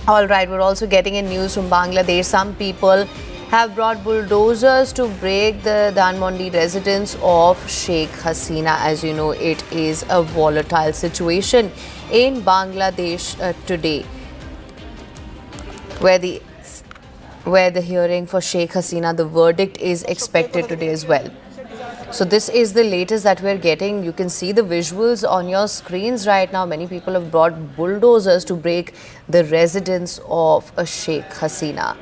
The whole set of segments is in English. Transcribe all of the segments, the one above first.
All right, we're also getting in news from Bangladesh. Some people have brought bulldozers to break the Dhanmondi residence of Sheikh Hasina. As you know, it is a volatile situation in Bangladesh today, where the hearing for Sheikh Hasina, the verdict is expected today as well. So this is the latest that we're getting. You can see the visuals on your screens right now. Many people have brought bulldozers to break the residence of a Sheikh Hasina.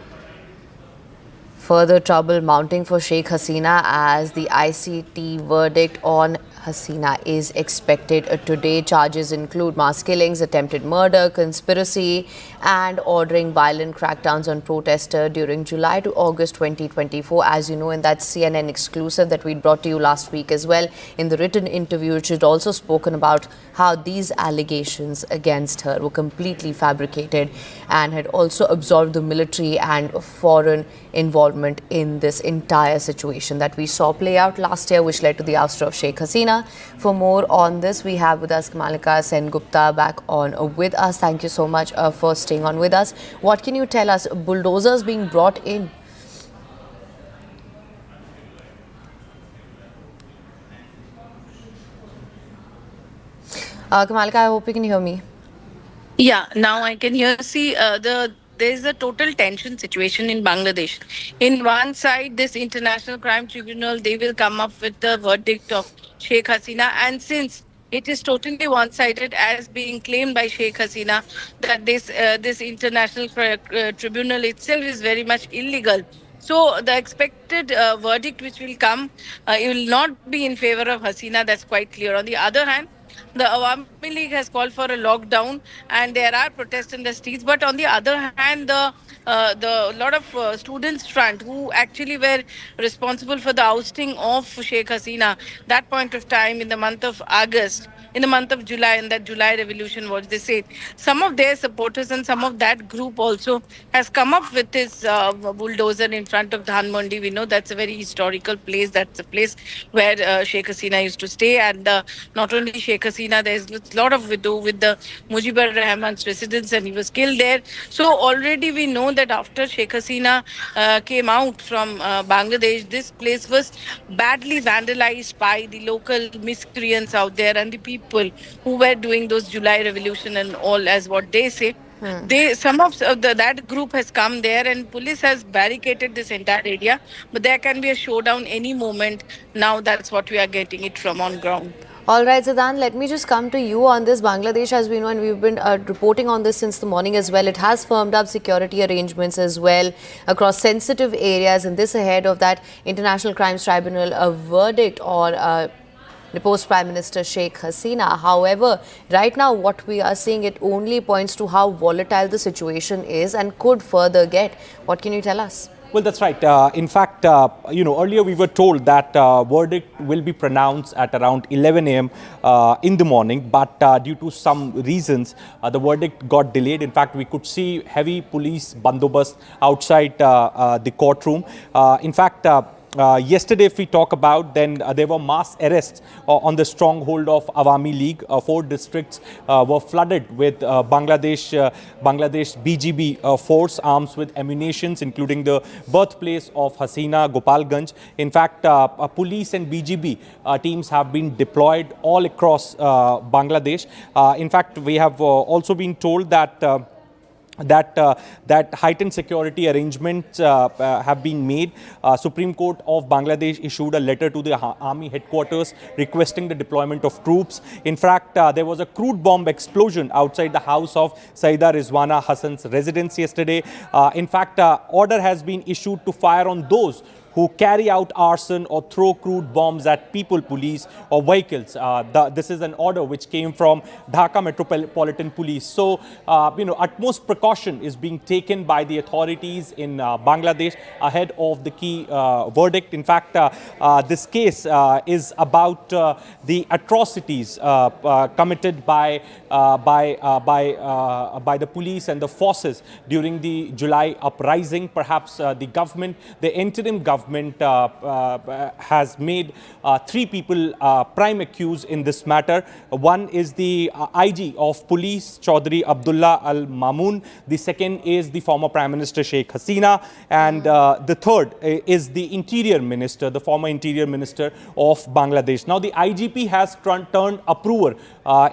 Further trouble mounting for Sheikh Hasina as the ICT verdict on Hasina is expected today. Charges include mass killings, attempted murder, conspiracy and ordering violent crackdowns on protesters during July to August 2024. As you know, in that CNN exclusive that we brought to you last week as well, in the written interview, it had also spoken about how these allegations against her were completely fabricated and had also absorbed the military and foreign involvement in this entire situation that we saw play out last year, which led to the ouster of Sheikh Hasina. For more on this, we have with us Kamalika Sen-Gupta back on with us. Thank you so much for staying on with us. What can you tell us? Bulldozers being brought in? Kamalika, I hope you can hear me. Yeah, now I can hear. See, there's a total tension situation in Bangladesh. In one side, this International Crime Tribunal, they will come up with the verdict of Sheikh Hasina, and since it is totally one-sided, as being claimed by Sheikh Hasina, that this International Tribunal itself is very much illegal. So the expected verdict which will come, it will not be in favor of Hasina. That's quite clear. On the other hand, the Awami League has called for a lockdown, and there are protests in the streets. But on the other hand, the lot of students front who actually were responsible for the ousting of Sheikh Hasina that point of time in the month of August, in the month of July, in that July revolution, what they said, some of their supporters and some of that group also has come up with this bulldozer in front of Dhanmondi. We know that's a very historical place. That's a place where Sheikh Hasina used to stay, and not only Sheikh Hasina, there's a lot of widow with the Mujibur Rahman's residence, and he was killed there. So already we know that after Sheikh Hasina came out from Bangladesh, this place was badly vandalized by the local miscreants out there and the people who were doing those July revolution and all, as what they say. Some of that group has come there, and police has barricaded this entire area. But there can be a showdown any moment. Now that's what we are getting it from on ground. All right, Zadan, let me just come to you on this. Bangladesh, as we know, and we've been reporting on this since the morning as well, it has firmed up security arrangements as well across sensitive areas, and this ahead of that International Crimes Tribunal, a verdict on deposed Prime Minister Sheikh Hasina. However, right now what we are seeing, it only points to how volatile the situation is and could further get. What can you tell us? Well, that's right. In fact, earlier we were told that verdict will be pronounced at around 11 a.m. In the morning, but due to some reasons, the verdict got delayed. In fact, we could see heavy police bandobast outside the courtroom. In fact, yesterday, if we talk about, then there were mass arrests on the stronghold of Awami League. 4 districts were flooded with Bangladesh BGB force arms with ammunitions, including the birthplace of Hasina, Gopalganj. In fact, police and BGB teams have been deployed all across Bangladesh. In fact, we have also been told that that heightened security arrangements have been made. Supreme Court of Bangladesh issued a letter to the army headquarters requesting the deployment of troops. In fact, there was a crude bomb explosion outside the house of Saida Rizwana Hassan's residence yesterday. In fact, order has been issued to fire on those who carry out arson or throw crude bombs at people, police or vehicles. This is an order which came from Dhaka Metropolitan Police. So, utmost precaution is being taken by the authorities in Bangladesh ahead of the key verdict. In fact, this case is about the atrocities committed by the police and the forces during the July uprising. Perhaps the interim government government has made three people prime accused in this matter. One is the IG of Police, Chaudhry Abdullah Al Mamoon. The second is the former Prime Minister Sheikh Hasina. And the third is the Interior Minister, the former Interior Minister of Bangladesh. Now, the IGP has turned approver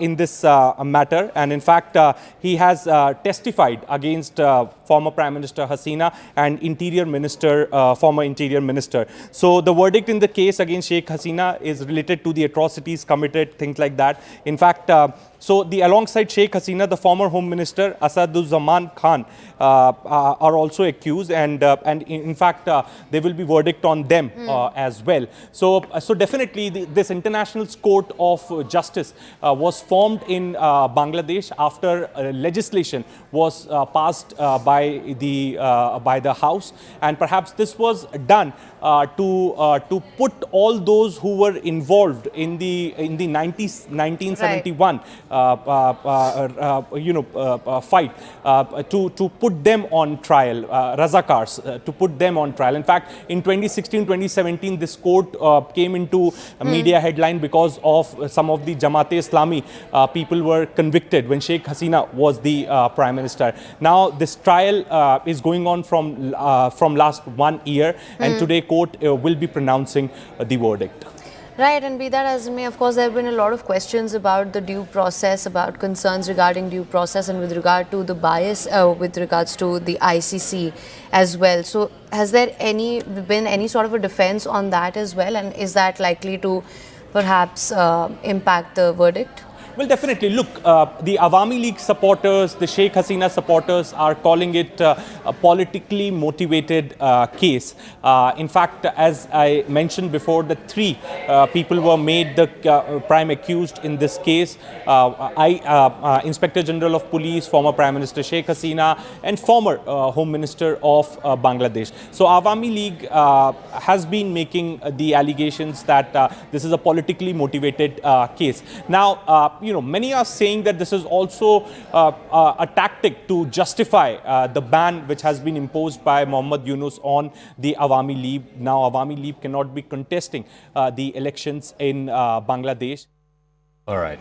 in this matter. And in fact, he has testified against former Prime Minister Hasina and Interior Minister, former Interior Minister. So the verdict in the case against Sheikh Hasina is related to the atrocities committed, things like that. In fact, alongside Sheikh Hasina, the former Home Minister Asaduzzaman Khan are also accused, and in fact there will be verdict on them as well. So definitely this International Court of Justice was formed in Bangladesh after legislation was passed by the House, and perhaps this was done to put all those who were involved in the 1971 fight to put them on trial, Razakars, to put them on trial. In fact, in 2016-2017, this court came into media headline because of some of the Jamaat-e-Islami people were convicted when Sheikh Hasina was the Prime Minister. Now, this trial is going on from last 1 year, and today court will be pronouncing the verdict. Right, and be that as it may, of course, there have been a lot of questions about the due process, about concerns regarding due process and with regard to the bias with regards to the ICC as well. So has there been any sort of a defense on that as well, and is that likely to perhaps impact the verdict? Well, definitely. Look, the Awami League supporters, the Sheikh Hasina supporters are calling it a politically motivated case. In fact, as I mentioned before, the three people were made the prime accused in this case. Inspector General of Police, former Prime Minister Sheikh Hasina, and former Home Minister of Bangladesh. So Awami League has been making the allegations that this is a politically motivated case. Now, many are saying that this is also a tactic to justify the ban which has been imposed by Mohammad Yunus on the Awami League. Now, Awami League cannot be contesting the elections in Bangladesh. All right.